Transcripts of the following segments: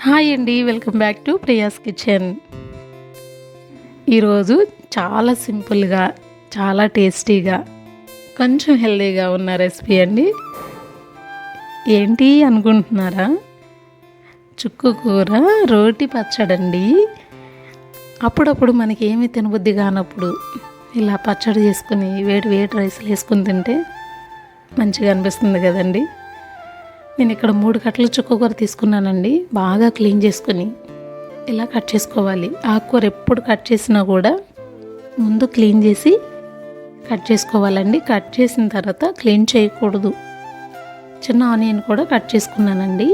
Hi అండి, welcome back to Priya's kitchen. ఈరోజు చాలా సింపుల్గా, చాలా టేస్టీగా, కొంచెం హెల్తీగా ఉన్న రెసిపీ అండి. ఏంటి అనుకుంటున్నారా? చుక్కు కూర రోటి పచ్చడండి. అప్పుడప్పుడు మనకి ఏమి తినబుద్ధి కానప్పుడు ఇలా పచ్చడి చేసుకుని వేడి వేడి రైస్లు వేసుకుని తింటే మంచిగా అనిపిస్తుంది కదండి. నేను ఇక్కడ 3 కట్టలు చుక్కకూర తీసుకున్నానండి. బాగా క్లీన్ చేసుకుని ఇలా కట్ చేసుకోవాలి. ఆకుకూర ఎప్పుడు కట్ చేసినా కూడా ముందు క్లీన్ చేసి కట్ చేసుకోవాలండి. కట్ చేసిన తర్వాత క్లీన్ చేయకూడదు. చిన్న ఆనియన్ కూడా కట్ చేసుకున్నానండి.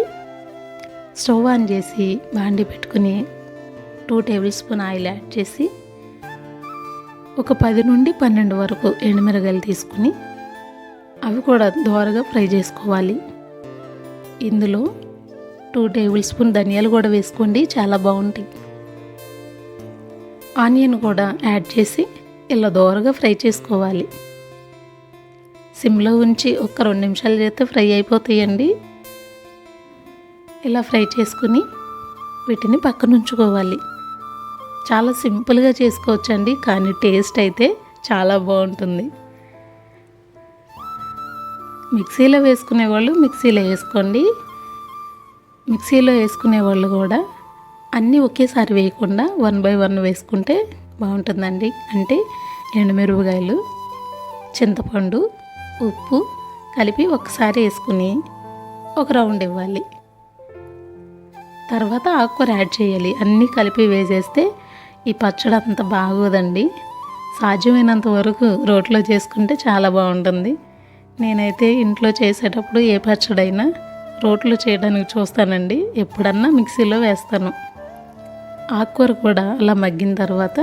స్టవ్ ఆన్ చేసి బాండి పెట్టుకుని 2 టేబుల్ స్పూన్ ఆయిల్ యాడ్ చేసి ఒక 10 నుండి 12 వరకు ఎండుమిరగాయలు తీసుకుని అవి కూడా దోరగా ఫ్రై చేసుకోవాలి. ఇందులో 2 టేబుల్ స్పూన్ ధనియాలు కూడా వేసుకోండి, చాలా బాగుంటాయి. ఆనియన్ కూడా యాడ్ చేసి ఇలా దోరగా ఫ్రై చేసుకోవాలి. సిమ్లో ఉంచి ఒక 2 నిమిషాలు చేస్తే ఫ్రై అయిపోతాయండి. ఇలా ఫ్రై చేసుకుని వీటిని పక్కన ఉంచుకోవాలి. చాలా సింపుల్గా చేసుకోవచ్చండి, కానీ టేస్ట్ అయితే చాలా బాగుంటుంది. మిక్సీలో వేసుకునే వాళ్ళు మిక్సీలో వేసుకోండి. మిక్సీలో వేసుకునే వాళ్ళు కూడా అన్నీ ఒకేసారి వేయకుండా 1 బై 1 వేసుకుంటే బాగుంటుందండి. అంటే ఎండుమిరపకాయలు, చింతపండు, ఉప్పు కలిపి ఒకసారి వేసుకుని ఒక రౌండ్ ఇవ్వాలి. తర్వాత ఆకుకూర యాడ్ చేయాలి. అన్నీ కలిపి వేసేస్తే ఈ పచ్చడి అంత బాగోదండి. సాధ్యమైనంత వరకు రోట్లో చేసుకుంటే చాలా బాగుంటుంది. నేనైతే ఇంట్లో చేసేటప్పుడు ఏ పచ్చడైనా రోట్లో చేయడానికి చూస్తానండి. ఎప్పుడన్నా మిక్సీలో వేస్తాను. ఆకుకూర కూడా అలా మగ్గిన తర్వాత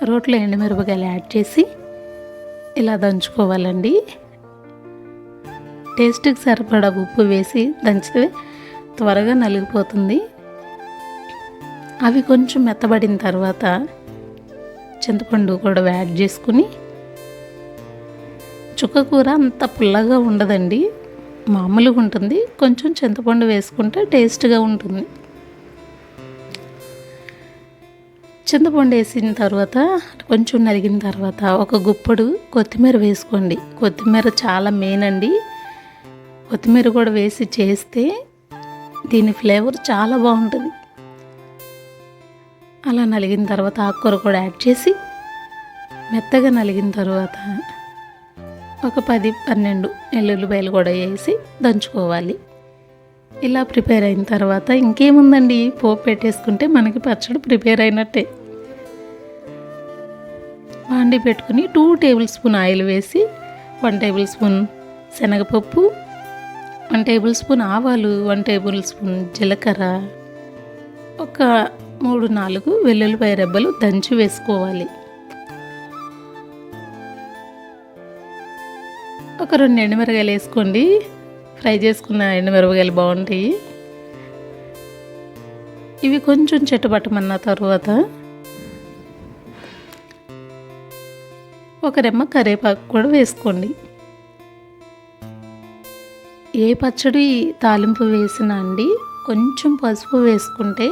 రోట్లో ఎండుమిరపకాయలు యాడ్ చేసి ఇలా దంచుకోవాలండి. టేస్ట్కి సరిపడా ఉప్పు వేసి దంచితే త్వరగా నలిగిపోతుంది. అవి కొంచెం మెత్తబడిన తర్వాత చింతపండు కూడా యాడ్ చేసుకుని, చుక్కకూర అంత పుల్లగా ఉండదండి, మామూలుగా ఉంటుంది. కొంచెం చింతపండు వేసుకుంటే టేస్ట్గా ఉంటుంది. చింతపండు వేసిన తర్వాత కొంచెం నలిగిన తర్వాత ఒక గుప్పడు కొత్తిమీర వేసుకోండి. కొత్తిమీర చాలా మెయిన్ అండి. కొత్తిమీర కూడా వేసి చేస్తే దీని ఫ్లేవర్ చాలా బాగుంటుంది. అలా నలిగిన తర్వాత ఆకుకూర కూడా యాడ్ చేసి మెత్తగా నలిగిన తర్వాత ఒక 10-12 వెల్లుల్లిపాయలు కూడా వేసి దంచుకోవాలి. ఇలా ప్రిపేర్ అయిన తర్వాత ఇంకేముందండి, పోపు పెట్టేసుకుంటే మనకి పచ్చడి ప్రిపేర్ అయినట్టే. బాండి పెట్టుకుని 2 టేబుల్ స్పూన్ ఆయిల్ వేసి 1 టేబుల్ స్పూన్ శనగపప్పు, 1 టేబుల్ స్పూన్ ఆవాలు, 1 టేబుల్ స్పూన్ జీలకర్ర, ఒక 3-4 వెల్లుల్లిపాయ రెబ్బలు దంచి వేసుకోవాలి. ఒక 2 ఎండుమిరపకాయలు వేసుకోండి. ఫ్రై చేసుకున్న ఎండుమిరపకాయలు బాగుంటాయి. ఇవి కొంచెం చెట్టుపట్టమన్న తర్వాత ఒక రెమ్మ కరివేపాకు కూడా వేసుకోండి. ఏ పచ్చడి తాలింపు వేసినా అండి కొంచెం పసుపు వేసుకుంటే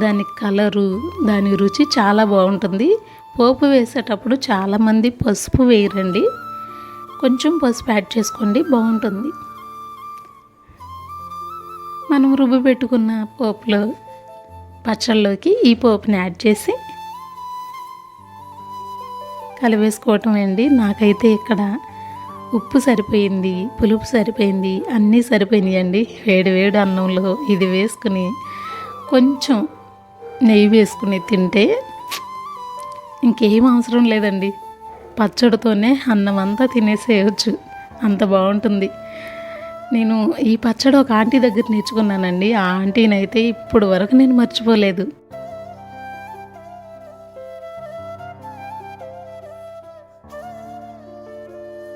దాని కలరు, దాని రుచి చాలా బాగుంటుంది. పోపు వేసేటప్పుడు చాలామంది పసుపు వేయరండి. కొంచెం పసుపు యాడ్ చేసుకోండి, బాగుంటుంది. మనం రుబ్బు పెట్టుకున్న పోపులో పచ్చళ్ళలోకి ఈ పోపుని యాడ్ చేసి కలిపేసుకోవటం అండి. నాకైతే ఇక్కడ ఉప్పు సరిపోయింది, పులుపు సరిపోయింది, అన్నీ సరిపోయినాయి అండి. వేడి వేడి అన్నంలో ఇది వేసుకుని కొంచెం నెయ్యి వేసుకుని తింటే ఇంకేం అవసరం లేదండి. పచ్చడితోనే అన్నం అంతా తినేసేయచ్చు, అంత బాగుంటుంది. నేను ఈ పచ్చడి ఒక ఆంటీ దగ్గర నేర్చుకున్నానండి. ఆ ఆంటీనైతే ఇప్పుడు వరకు నేను మర్చిపోలేదు.